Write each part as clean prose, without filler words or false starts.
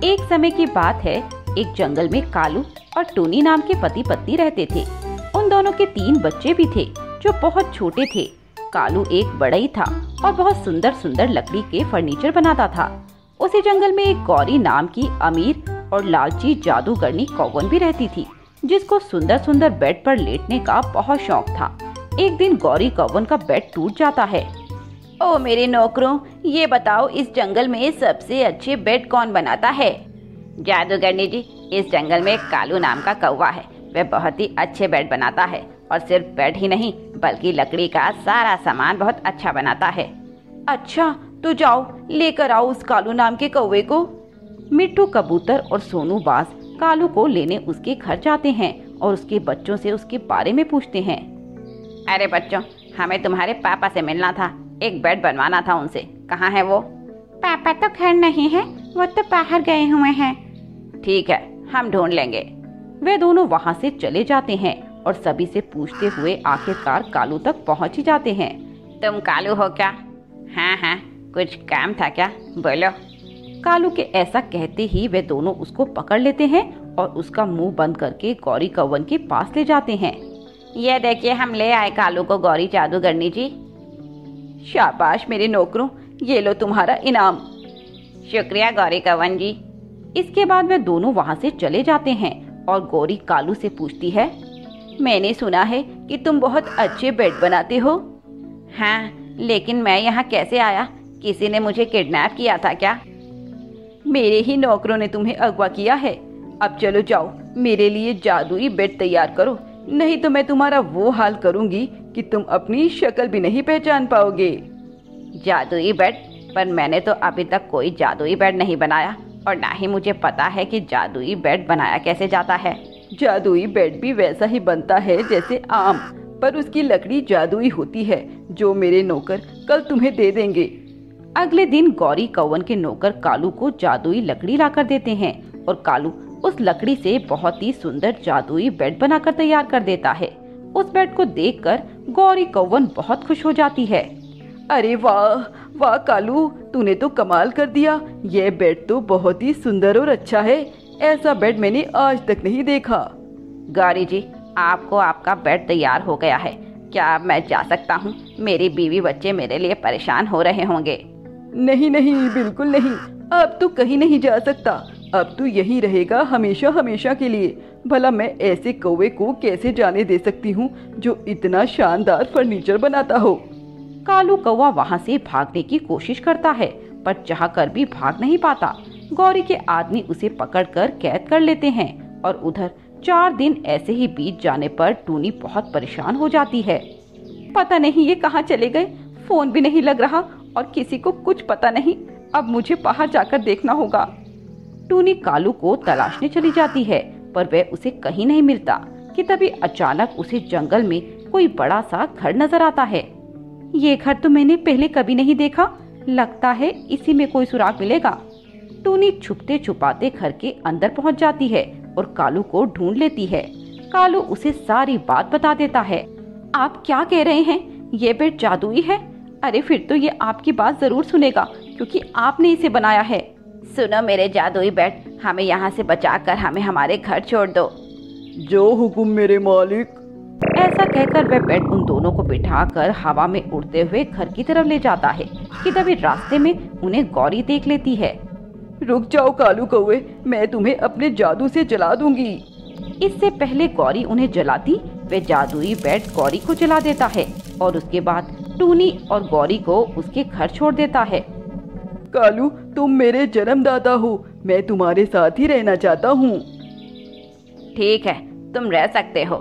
एक समय की बात है, एक जंगल में कालू और टूनी नाम के पति पत्नी रहते थे। उन दोनों के 3 बच्चे भी थे जो बहुत छोटे थे। कालू एक बढ़ई था और बहुत सुंदर सुंदर लकड़ी के फर्नीचर बनाता था। उसी जंगल में एक गौरी नाम की अमीर और लालची जादूगरनी कौवन भी रहती थी, जिसको सुंदर सुंदर बेड पर लेटने का बहुत शौक था। एक दिन गौरी कौवन का बेड टूट जाता है। ओ मेरे नौकरों, ये बताओ इस जंगल में सबसे अच्छे बेड कौन बनाता है? जादूगरनी जी, इस जंगल में कालू नाम का कौवा है। वह बहुत ही अच्छे बेड बनाता है और सिर्फ बेड ही नहीं बल्कि लकड़ी का सारा सामान बहुत अच्छा बनाता है। अच्छा, तो जाओ लेकर आओ उस कालू नाम के कौवे को। मिट्टू कबूतर और सोनू बाज कालू को लेने उसके घर जाते हैं और उसके बच्चों से उसके बारे में पूछते हैं। अरे बच्चों, हमें तुम्हारे पापा से मिलना था, एक बेड बनवाना था उनसे, कहाँ है वो? पापा तो घर नहीं है, वो तो बाहर गए हुए हैं। ठीक है, हम ढूंढ लेंगे। वे दोनों वहाँ से चले जाते हैं और सभी से पूछते हुए आखिरकार कालू तक पहुँच ही जाते हैं। तुम कालू हो क्या? हाँ हाँ, कुछ काम था क्या? बोलो। कालू के ऐसा कहते ही वे दोनों उसको पकड़ लेते हैं और उसका मुंह बंद करके गौरी कौवन के पास ले जाते हैं। यह देखिए, हम ले आए कालू को गौरी जादूगरनी जी। शाबाश मेरे नौकरों, ये लो तुम्हारा इनाम। शुक्रिया गौरी कौवन जी। इसके बाद वे दोनों वहाँ से चले जाते हैं और गौरी कालू से पूछती है, मैंने सुना है कि तुम बहुत अच्छे बेड बनाते हो। हाँ, लेकिन मैं यहाँ कैसे आया? किसी ने मुझे किडनैप किया था क्या? मेरे ही नौकरों ने तुम्हें अगवा किया है। अब चलो जाओ, मेरे लिए जादुई बेड तैयार करो, नहीं तो मैं तुम्हारा वो हाल करूंगी कि तुम अपनी शक्ल भी नहीं पहचान पाओगे। जादुई बेड? पर मैंने तो अभी तक कोई जादुई बेड नहीं बनाया और ना ही मुझे पता है कि जादुई बेड बनाया कैसे जाता है। जादुई बेड भी वैसा ही बनता है जैसे आम, पर उसकी लकड़ी जादुई होती है, जो मेरे नौकर कल तुम्हें दे देंगे। अगले दिन गौरी कौवन के नौकर कालू को जादुई लकड़ी लाकर देते हैं और कालू उस लकड़ी से बहुत ही सुंदर जादुई बेड बनाकर तैयार कर देता है। उस बेड को देखकर गौरी कौवन बहुत खुश हो जाती है। अरे वाह वाह कालू, तूने तो कमाल कर दिया। यह बेड तो बहुत ही सुंदर और अच्छा है। ऐसा बेड मैंने आज तक नहीं देखा। गौरी जी, आपको आपका बेड तैयार हो गया है। क्या अब मैं जा सकता हूँ? मेरी बीवी बच्चे मेरे लिए परेशान हो रहे होंगे। नहीं नहीं, बिल्कुल नहीं, अब तू कहीं नहीं जा सकता। अब तू यहीं रहेगा हमेशा हमेशा के लिए। भला मैं ऐसे कौवे को कैसे जाने दे सकती हूँ जो इतना शानदार फर्नीचर बनाता हो। कालू कौवा वहाँ से भागने की कोशिश करता है, पर चाहकर भी भाग नहीं पाता। गौरी के आदमी उसे पकड़कर कैद कर लेते हैं और उधर 4 दिन ऐसे ही बीत जाने पर टूनी बहुत परेशान हो जाती है। पता नहीं ये कहाँ चले गए, फोन भी नहीं लग रहा और किसी को कुछ पता नहीं। अब मुझे बाहर जाकर देखना होगा। टूनी कालू को तलाशने चली जाती है, पर वह उसे कहीं नहीं मिलता कि तभी अचानक उसे जंगल में कोई बड़ा सा घर नजर आता है। ये घर तो मैंने पहले कभी नहीं देखा, लगता है इसी में कोई सुराग मिलेगा। टूनी छुपते छुपाते घर के अंदर पहुंच जाती है और कालू को ढूंढ लेती है। कालू उसे सारी बात बता देता है। आप क्या कह रहे हैं? ये बेड जादुई है? अरे फिर तो ये आपकी बात जरूर सुनेगा, क्योंकि आपने इसे बनाया है। सुनो मेरे जादुई बेड, हमें यहाँ से बचाकर हमें हमारे घर छोड़ दो। जो हुकुम मेरे मालिक। ऐसा कहकर वह बेड उन दोनों को बिठाकर हवा में उड़ते हुए घर की तरफ ले जाता है कि तभी रास्ते में उन्हें गौरी देख लेती है। रुक जाओ कालू कौवे, मैं तुम्हें अपने जादू से जला दूंगी। इससे पहले गौरी उन्हें जलाती, वे जादुई बेड गौरी को जला देता है और उसके बाद टूनी और गौरी को उसके घर छोड़ देता है। कालू, तुम मेरे जन्मदाता हो, मैं तुम्हारे साथ ही रहना चाहता हूँ। ठीक है, तुम रह सकते हो।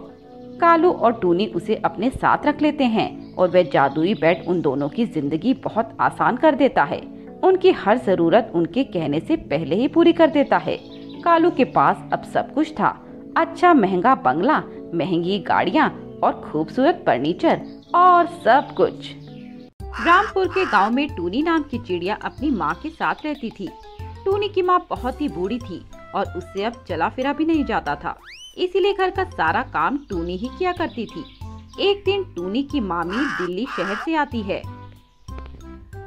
कालू और टूनी उसे अपने साथ रख लेते हैं और वह जादुई बेड उन दोनों की जिंदगी बहुत आसान कर देता है। उनकी हर जरूरत उनके कहने से पहले ही पूरी कर देता है। कालू के पास अब सब कुछ था, अच्छा महंगा बंगला, महंगी गाड़ियाँ और खूबसूरत फर्नीचर और सब कुछ। रामपुर के गांव में टूनी नाम की चिड़िया अपनी माँ के साथ रहती थी। टूनी की माँ बहुत ही बूढ़ी थी और उससे अब चला फिरा भी नहीं जाता था, इसीलिए घर का सारा काम टूनी ही किया करती थी। एक दिन टूनी की मामी दिल्ली शहर से आती है।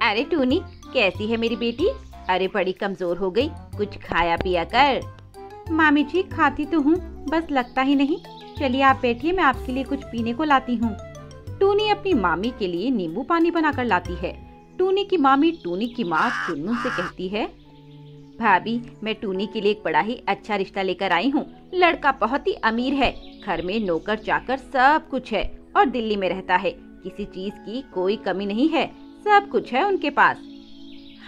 अरे टूनी, कैसी है मेरी बेटी? अरे बड़ी कमजोर हो गई, कुछ खाया पिया कर। मामी जी खाती तो हूँ, बस लगता ही नहीं। चलिए आप बैठिए, मैं आपके लिए कुछ पीने को लाती हूँ। टूनी अपनी मामी के लिए नींबू पानी बनाकर लाती है। टूनी की मामी टूनी की माँ चुन्नू से कहती है, भाभी मैं टूनी के लिए एक बड़ा ही अच्छा रिश्ता लेकर आई हूँ। लड़का बहुत ही अमीर है, घर में नौकर चाकर सब कुछ है और दिल्ली में रहता है। किसी चीज की कोई कमी नहीं है, सब कुछ है उनके पास।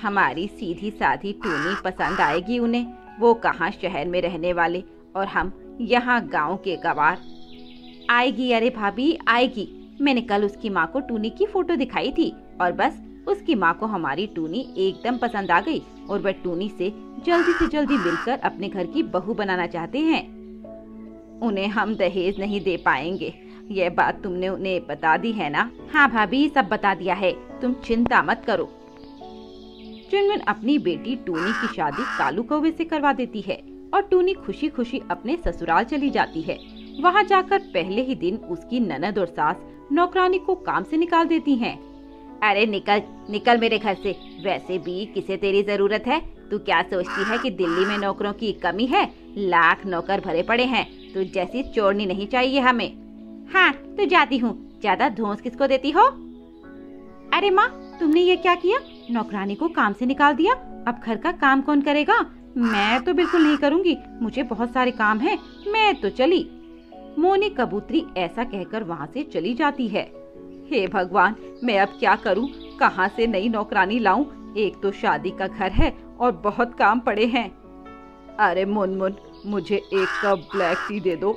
हमारी सीधी साधी टूनी पसंद आएगी उन्हें। वो कहाँ शहर में रहने वाले और हम यहाँ गांव के गवार। आएगी, अरे भाभी आएगी। मैंने कल उसकी माँ को टूनी की फोटो दिखाई थी और बस उसकी माँ को हमारी टूनी एकदम पसंद आ गई और वह टूनी से जल्दी मिलकर अपने घर की बहू बनाना चाहते हैं। उन्हें हम दहेज नहीं दे पाएंगे, यह बात तुमने उन्हें बता दी है ना? हाँ भाभी सब बता दिया है, तुम चिंता मत करो। चुनमुन अपनी बेटी टूनी की शादी कालू कौवे से करवा देती है और टूनी खुशी खुशी अपने ससुराल चली जाती है। वहाँ जाकर पहले ही दिन उसकी ननद और सास नौकरानी को काम से निकाल देती हैं। अरे निकल निकल मेरे घर से, वैसे भी किसे तेरी जरूरत है? तू क्या सोचती है कि दिल्ली में नौकरों की कमी है? लाख नौकर भरे पड़े हैं, तू जैसी चोरनी नहीं चाहिए हमें। हाँ तो जाती हूँ, ज्यादा धौंस किसको देती हो? अरे माँ तुमने ये क्या किया? नौकरानी को काम से निकाल दिया, अब घर का काम कौन करेगा? मैं तो बिल्कुल नहीं करूँगी, मुझे बहुत सारे काम है, मैं तो चली। मोनी कबूतरी ऐसा कहकर वहाँ से चली जाती है। हे भगवान, मैं अब क्या करूं? कहां से नई नौकरानी लाऊं? एक तो शादी का घर है और बहुत काम पड़े हैं। अरे मुनमुन, मुझे एक कप ब्लैक टी दे दो।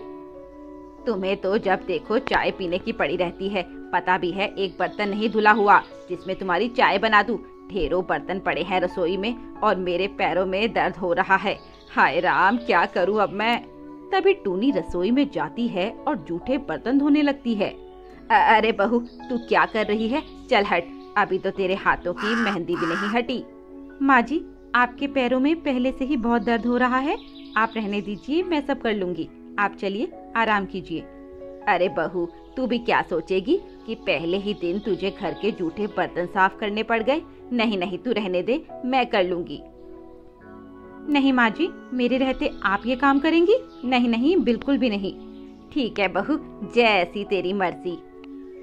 तुम्हें तो जब देखो चाय पीने की पड़ी रहती है। पता भी है एक बर्तन नहीं धुला हुआ जिसमें तुम्हारी चाय बना दूं। ढेरों बर्तन पड़े हैं रसोई में और मेरे पैरों में दर्द हो रहा है। हाय राम, क्या करूं अब मैं? तभी टूनी रसोई में जाती है और जूठे बर्तन धोने लगती है। अरे बहू, तू क्या कर रही है? चल हट, अभी तो तेरे हाथों की मेहंदी भी नहीं हटी। माँ जी, आपके पैरों में पहले से ही बहुत दर्द हो रहा है, आप रहने दीजिए, मैं सब कर लूंगी। आप चलिए आराम कीजिए। अरे बहू, तू भी क्या सोचेगी कि पहले ही दिन तुझे घर के जूठे बर्तन साफ करने पड़ गए? नहीं नहीं, तू रहने दे, मैं कर लूंगी। नहीं माँ जी, मेरे रहते आप ये काम करेंगी? नहीं नहीं, बिल्कुल भी नहीं। ठीक है बहू, जैसी तेरी मर्जी।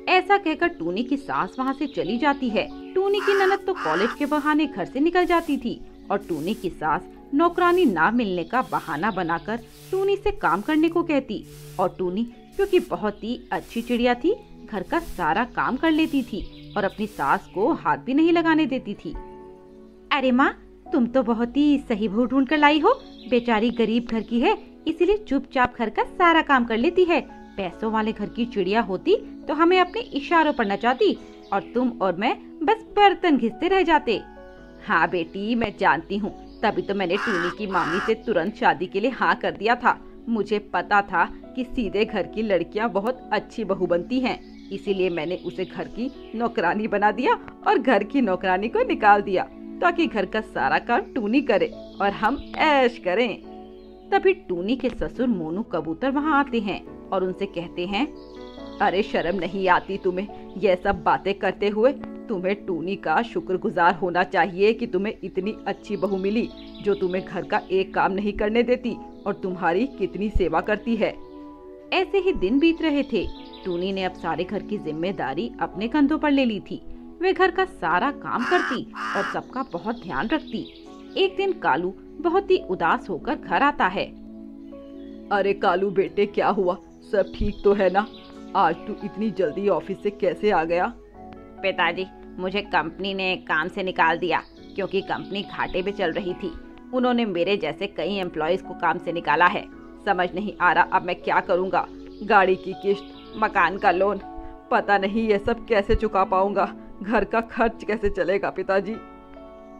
ऐसा कहकर टूनी की सास वहाँ से चली जाती है। टूनी की ननद तो कॉलेज के बहाने घर से निकल जाती थी और टूनी की सास नौकरानी ना मिलने का बहाना बनाकर टूनी से काम करने को कहती और टूनी क्योंकि बहुत ही अच्छी चिड़िया थी, घर का सारा काम कर लेती थी और अपनी सास को हाथ भी नहीं लगाने देती थी। अरे माँ, तुम तो बहुत ही सही बहू ढूंढ कर लाई हो। बेचारी गरीब घर की है, इसीलिए चुपचाप घर का सारा काम कर लेती है। पैसों वाले घर की चिड़िया होती तो हमें अपने इशारों पर नचाती और तुम और मैं बस बर्तन घिसते रह जाते। हाँ बेटी, मैं जानती हूँ, तभी तो मैंने टूनी की मामी से तुरंत शादी के लिए हाँ कर दिया था। मुझे पता था कि सीधे घर की लड़कियाँ बहुत अच्छी बहू बनती हैं, इसीलिए मैंने उसे घर की नौकरानी बना दिया और घर की नौकरानी को निकाल दिया ताकि घर का सारा काम टूनी करे और हम ऐश करें। तभी टूनी के ससुर मोनू कबूतर वहाँ आते हैं और उनसे कहते हैं, अरे शर्म नहीं आती तुम्हें ये सब बातें करते हुए? तुम्हें टूनी का शुक्रगुजार होना चाहिए कि तुम्हें इतनी अच्छी बहू मिली जो तुम्हें घर का एक काम नहीं करने देती और तुम्हारी कितनी सेवा करती है। ऐसे ही दिन बीत रहे थे। टूनी ने अब सारे घर की जिम्मेदारी अपने कंधों पर ले ली थी। वे घर का सारा काम करती और सबका बहुत ध्यान रखती। एक दिन कालू बहुत ही उदास होकर घर आता है। अरे कालू बेटे, क्या हुआ? सब ठीक तो है ना? आज तू इतनी जल्दी ऑफिस से कैसे आ गया? पिताजी, मुझे कंपनी ने काम से निकाल दिया क्योंकि कंपनी घाटे पे चल रही थी। उन्होंने मेरे जैसे कई एम्प्लॉयज को काम से निकाला है। समझ नहीं आ रहा अब मैं क्या करूँगा। गाड़ी की किस्त, मकान का लोन, पता नहीं ये सब कैसे चुका पाऊंगा। घर का खर्च कैसे चलेगा पिताजी?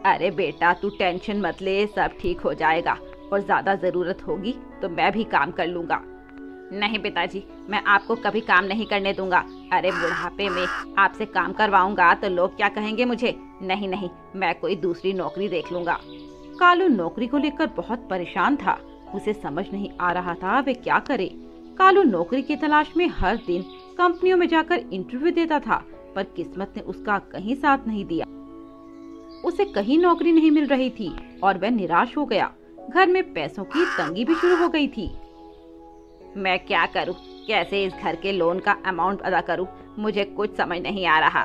अरे बेटा, तू टेंशन मत ले, सब ठीक हो जाएगा और ज्यादा जरूरत होगी तो मैं भी काम कर लूंगा। नहीं पिताजी, मैं आपको कभी काम नहीं करने दूंगा। अरे बुढ़ापे में आपसे काम करवाऊंगा तो लोग क्या कहेंगे मुझे? नहीं नहीं, मैं कोई दूसरी नौकरी देख लूंगा। कालू नौकरी को लेकर बहुत परेशान था। उसे समझ नहीं आ रहा था वे क्या करे। कालू नौकरी की तलाश में हर दिन कंपनियों में जाकर इंटरव्यू देता था, पर किस्मत ने उसका कहीं साथ नहीं दिया। उसे कहीं नौकरी नहीं मिल रही थी और वह निराश हो गया। घर में पैसों की तंगी भी शुरू हो गई थी। मैं क्या करूं? कैसे इस घर के लोन का अमाउंट अदा करूं? मुझे कुछ समझ नहीं आ रहा।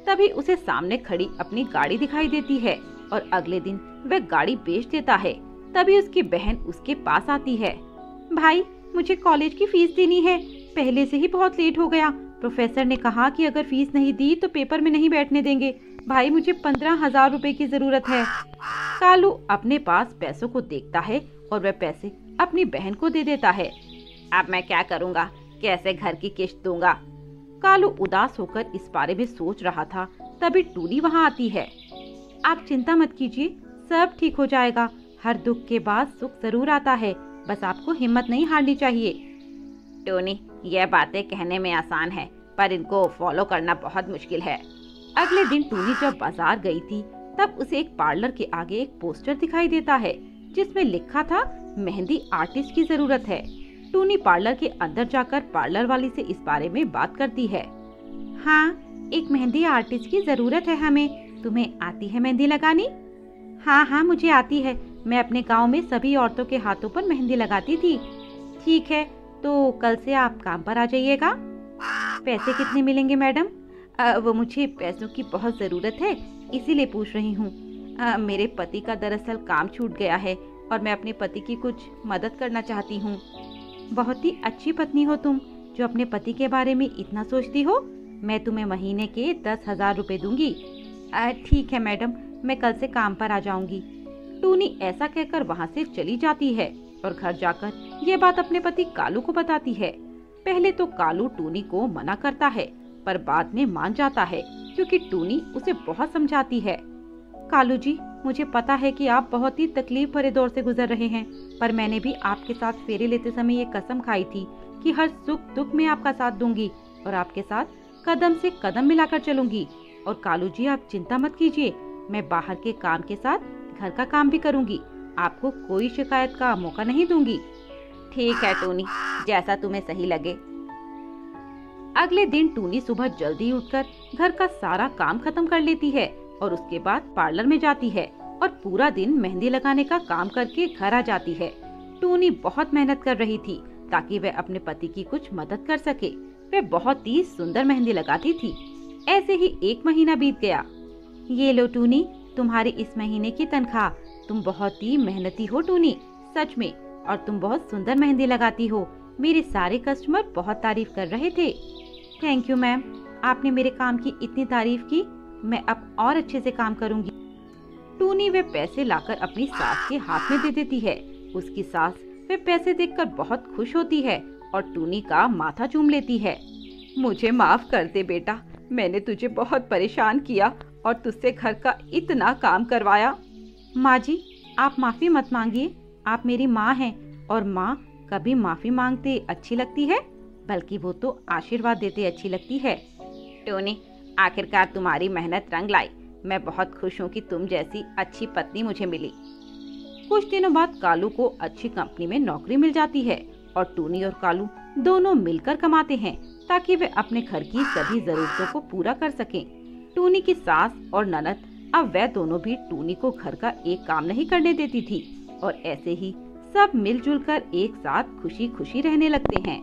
तभी उसे सामने खड़ी अपनी गाड़ी दिखाई देती है और अगले दिन वह गाड़ी बेच देता है। तभी उसकी बहन उसके पास आती है। भाई, मुझे कॉलेज की फीस देनी है, पहले से ही बहुत लेट हो गया। प्रोफेसर ने कहा कि अगर फीस नहीं दी तो पेपर में नहीं बैठने देंगे। भाई, मुझे 15,000 रुपए की जरूरत है। कालू अपने पास पैसों को देखता है और वह पैसे अपनी बहन को दे देता है। अब मैं क्या करूँगा? कैसे घर की किश्त दूंगा? कालू उदास होकर इस बारे में सोच रहा था। तभी टूनी वहाँ आती है। आप चिंता मत कीजिए, सब ठीक हो जाएगा। हर दुख के बाद सुख जरूर आता है, बस आपको हिम्मत नहीं हारनी चाहिए। टोनी, यह बातें कहने में आसान है, पर इनको फॉलो करना बहुत मुश्किल है। अगले दिन टूनी जब बाजार गई थी तब उसे एक पार्लर के आगे एक पोस्टर दिखाई देता है जिसमें लिखा था मेहंदी आर्टिस्ट की जरूरत है। टूनी पार्लर के अंदर जाकर पार्लर वाली से इस बारे में बात करती है। हाँ, एक मेहंदी आर्टिस्ट की जरूरत है हमें। तुम्हें आती है मेहंदी लगानी? हाँ हाँ, मुझे आती है। मैं अपने गांव में सभी औरतों के हाथों पर मेहंदी लगाती थी। ठीक है, तो कल से आप काम पर आ जाइएगा। पैसे कितने मिलेंगे मैडम? वो मुझे पैसों की बहुत ज़रूरत है, इसीलिए पूछ रही हूँ। मेरे पति का दरअसल काम छूट गया है और मैं अपने पति की कुछ मदद करना चाहती हूँ। बहुत ही अच्छी पत्नी हो तुम, जो अपने पति के बारे में इतना सोचती हो। मैं तुम्हें महीने के 10,000 रुपए दूंगी। ठीक है मैडम, मैं कल से काम पर आ जाऊंगी। टूनी ऐसा कहकर वहाँ से चली जाती है और घर जाकर ये बात अपने पति कालू को बताती है। पहले तो कालू टूनी को मना करता है, पर बाद में मान जाता है क्योंकि टूनी उसे बहुत समझाती है। कालू जी, मुझे पता है कि आप बहुत ही तकलीफ भरे दौर से गुजर रहे हैं, पर मैंने भी आपके साथ फेरे लेते समय ये कसम खाई थी कि हर सुख दुख में आपका साथ दूंगी और आपके साथ कदम से कदम मिलाकर चलूंगी। और कालू जी, आप चिंता मत कीजिए, मैं बाहर के काम के साथ घर का काम भी करूंगी। आपको कोई शिकायत का मौका नहीं दूंगी। ठीक है टूनी, जैसा तुम्हें सही लगे। अगले दिन टूनी सुबह जल्दी उठकर घर का सारा काम खत्म कर लेती है और उसके बाद पार्लर में जाती है और पूरा दिन मेहंदी लगाने का काम करके घर आ जाती है। टूनी बहुत मेहनत कर रही थी ताकि वह अपने पति की कुछ मदद कर सके। वह बहुत ही सुंदर मेहंदी लगाती थी। ऐसे ही 1 महीना बीत गया। ये लो टूनी, तुम्हारी इस महीने की तनख्वाह। तुम बहुत ही मेहनती हो टूनी, सच में, और तुम बहुत सुंदर मेहंदी लगाती हो। मेरे सारे कस्टमर बहुत तारीफ कर रहे थे। थैंक यू मैम, आपने मेरे काम की इतनी तारीफ की। मैं अब और अच्छे से काम करूंगी। टूनी वे पैसे लाकर अपनी सास के हाथ में दे देती है। उसकी सास वे पैसे देखकर बहुत खुश होती है और टूनी का माथा चूम लेती है। मुझे माफ कर दे बेटा, मैंने तुझे बहुत परेशान किया और तुझसे घर का इतना काम करवाया। माँ जी, आप माफी मत मांगिए, आप मेरी माँ हैं और माँ कभी माफी मांगते अच्छी लगती है, बल्कि वो तो आशीर्वाद देते अच्छी लगती है। टोनी, आखिरकार तुम्हारी मेहनत रंग लाई। मैं बहुत खुश हूँ कि तुम जैसी अच्छी पत्नी मुझे मिली। कुछ दिनों बाद कालू को अच्छी कंपनी में नौकरी मिल जाती है और टूनी और कालू दोनों मिलकर कमाते हैं ताकि वे अपने घर की सभी जरूरतों को पूरा कर सकें। टूनी की सास और ननद अब वह दोनों भी टूनी को घर का एक काम नहीं करने देती थी और ऐसे ही सब मिलजुल कर एक साथ खुशी खुशी रहने लगते हैं।